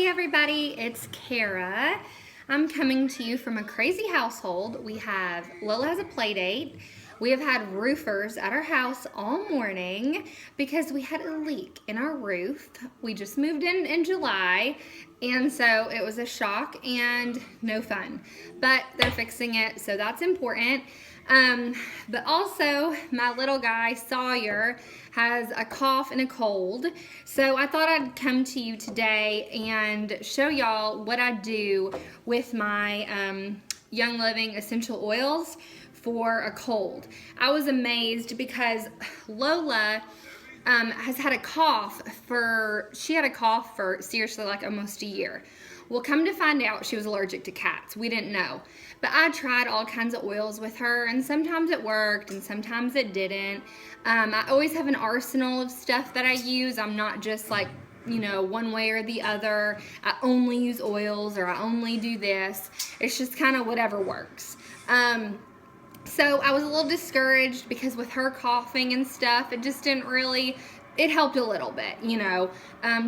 Hey everybody, it's Kara. I'm coming to you from a crazy household. We have Lola has a play date. We have had roofers at our house all morning because we had a leak in our roof. We just moved in July, and so it was a shock and no fun. But they're fixing it, so that's important. But also, my little guy, Sawyer, has a cough and a cold. So I thought I'd come to you today and show y'all what I do with my Young Living essential oils for a cold. I was amazed because Lola has had a cough for seriously like almost a year. Well, come to find out, she was allergic to cats. We didn't know. But I tried all kinds of oils with her, and sometimes it worked, and sometimes it didn't. I always have an arsenal of stuff that I use. I'm not just like, one way or the other. I only use oils, or I only do this. It's just kind of whatever works. So I was a little discouraged because with her coughing and stuff, it just didn't really, it helped a little bit,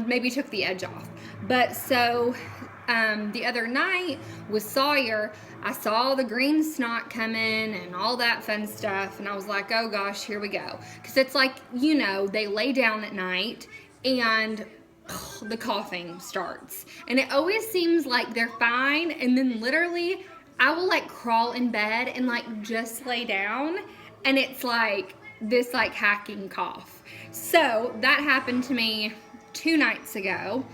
maybe took the edge off. But so the other night with Sawyer, I saw the green snot coming and all that fun stuff, and I was like, oh gosh, here we go. Because it's like, they lay down at night and the coughing starts. And it always seems like they're fine, and then literally I will like crawl in bed and like just lay down, and it's like this like hacking cough. So that happened to me 2 nights ago,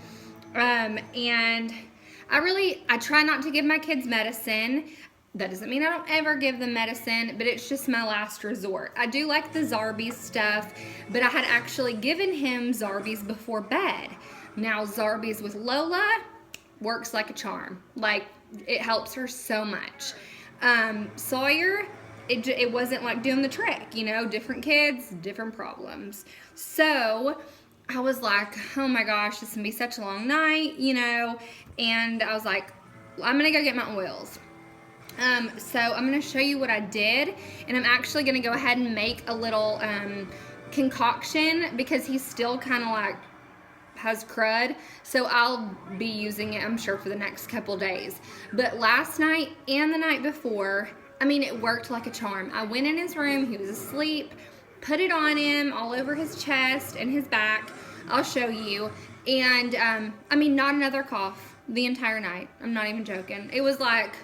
and I try not to give my kids medicine. That doesn't mean I don't ever give them medicine, but it's just my last resort. I do like the Zarbee's stuff, but I had actually given him Zarbee's before bed. Now Zarbee's with Lola works like a charm. Like, it helps her so much. Sawyer, it wasn't like doing the trick, different kids, different problems. So I was like, oh my gosh, this is gonna be such a long night, and I was like, I'm gonna go get my oils. So I'm gonna show you what I did, and I'm actually gonna go ahead and make a little concoction because he's still kind of like has crud, so I'll be using it, I'm sure, for the next couple days. But last night and the night before, it worked like a charm. I went in his room, he was asleep, put it on him all over his chest and his back. I'll show you. And not another cough the entire night. I'm not even joking. It was like,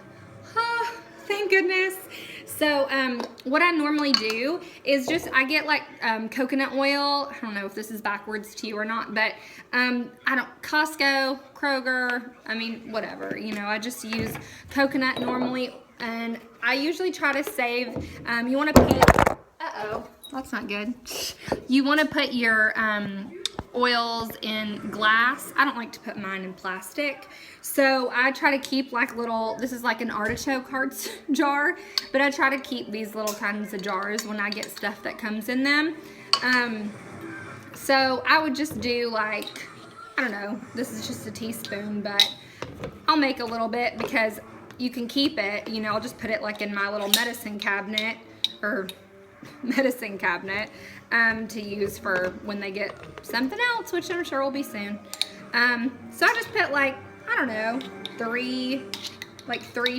oh, thank goodness. So what I normally do is I get like coconut oil. I don't know if this is backwards to you or not, but Costco, Kroger, whatever, I just use coconut normally, and I usually try to save, you want to put, that's not good. You want to put your oils in glass. I don't like to put mine in plastic. So I try to keep like this is like an artichoke hearts jar, but I try to keep these little kinds of jars when I get stuff that comes in them. So I would just do like, I don't know, this is just a teaspoon, but I'll make a little bit because you can keep it, I'll just put it like in my little medicine cabinet to use for when they get something else, which I'm sure will be soon. So I just put like, I don't know, 3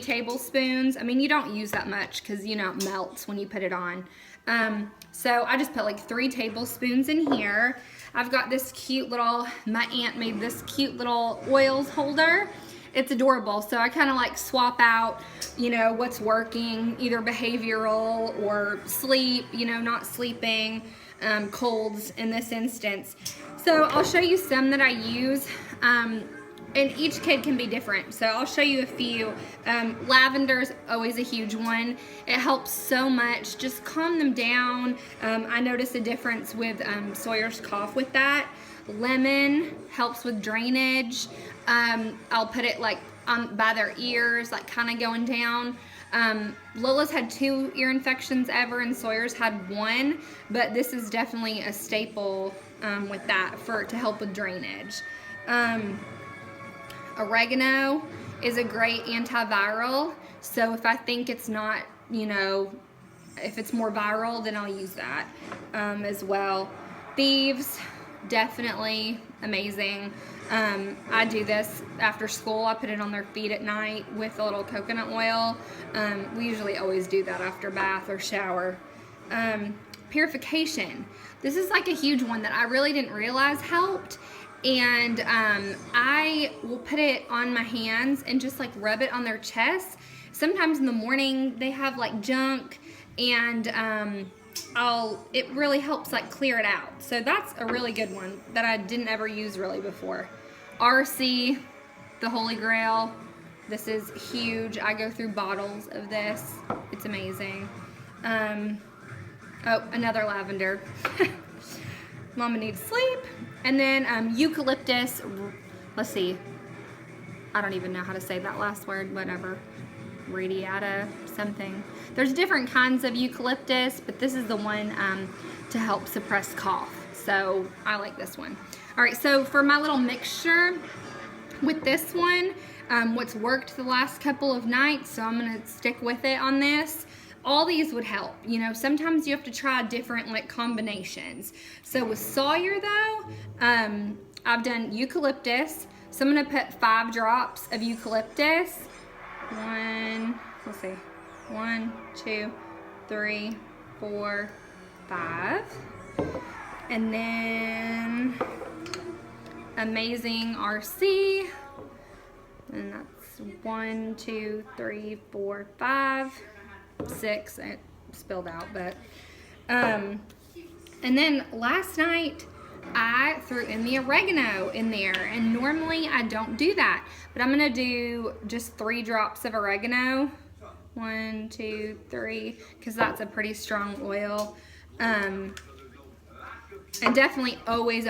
tablespoons. You don't use that much because it melts when you put it on. So I just put like 3 tablespoons in here. I've got this cute little, my aunt made this cute little oils holder. It's adorable. So I kind of like swap out, what's working, either behavioral or sleep, not sleeping, colds in this instance. So I'll show you some that I use, and each kid can be different. So I'll show you a few. Lavender's always a huge one. It helps so much. Just calm them down. I noticed a difference with Sawyer's cough with that. Lemon helps with drainage. I'll put it like by their ears, like kind of going down. Lola's had 2 ear infections ever, and Sawyer's had 1, but this is definitely a staple with that to help with drainage. Oregano is a great antiviral, so if I think it's not, if it's more viral, then I'll use that as well. Thieves, definitely amazing. I do this after school. I put it on their feet at night with a little coconut oil. We usually always do that after bath or shower. Purification. This is like a huge one that I really didn't realize helped. And I will put it on my hands and just like rub it on their chest. Sometimes in the morning they have like junk, and it really helps like clear it out. So that's a really good one that I didn't ever use really before. RC, the Holy Grail. This is huge. I go through bottles of this. It's amazing. Oh, another lavender. Mama needs sleep. And then eucalyptus. Let's see. I don't even know how to say that last word. Whatever. Radiata something. There's different kinds of eucalyptus, but this is the one to help suppress cough. So I like this one. All right, so for my little mixture with this one, what's worked the last couple of nights, so I'm gonna stick with it on this. All these would help. You know, sometimes you have to try different like combinations. So with Sawyer though, I've done eucalyptus. So I'm gonna put 5 drops of eucalyptus. 1, 2, 3, 4, 5. And then Amazing RC. And that's 1, 2, 3, 4, 5, 6. It spilled out, but and then last night I threw in the oregano in there, and normally I don't do that, but I'm gonna do just 3 drops of oregano. 1, 2, 3, because that's a pretty strong oil. And definitely always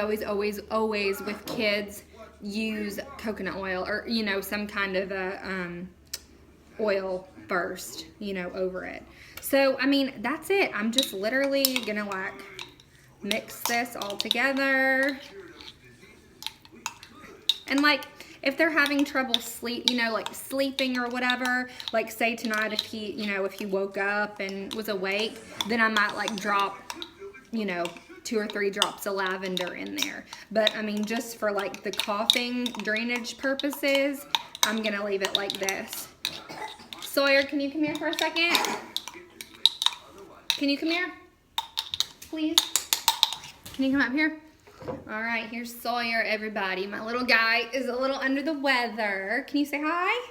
with kids use coconut oil, or you know, some kind of a oil first, you know, over it. So I mean, that's it. I'm just literally gonna like mix this all together. And like, if they're having trouble sleeping or whatever, like say tonight, if he woke up and was awake, then I might like drop, 2 or 3 drops of lavender in there. But I mean, just for like the coughing drainage purposes, I'm gonna leave it like this. Sawyer, can you come here for a second? Can you come here, please? Can you come up here? All right, here's Sawyer, everybody. My little guy is a little under the weather. Can you say hi?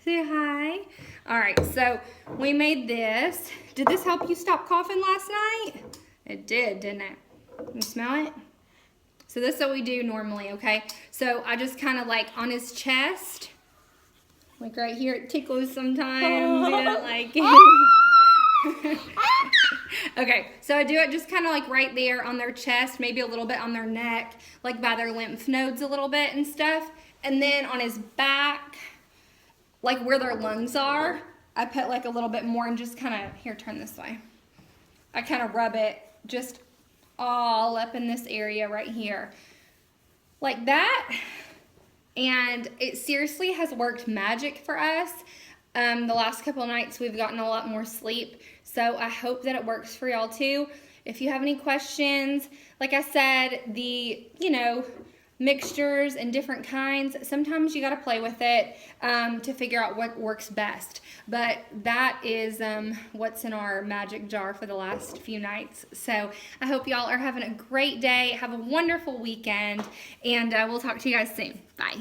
Say hi. All right, so we made this. Did this help you stop coughing last night? It did, didn't it? Can you smell it? So this is what we do normally, okay? So I just kind of like on his chest, like right here, it tickles sometimes. You don't like it. Okay, so I do it just kind of like right there on their chest, maybe a little bit on their neck, like by their lymph nodes a little bit and stuff. And then on his back, like where their lungs are, I put like a little bit more and just kind of, here, turn this way. I kind of rub it just all up in this area right here. Like that. And it seriously has worked magic for us. The last couple of nights we've gotten a lot more sleep. So I hope that it works for y'all too. If you have any questions, like I said, the, mixtures and different kinds, sometimes you got to play with it to figure out what works best. But that is what's in our magic jar for the last few nights. So I hope y'all are having a great day. Have a wonderful weekend, and we'll talk to you guys soon. Bye.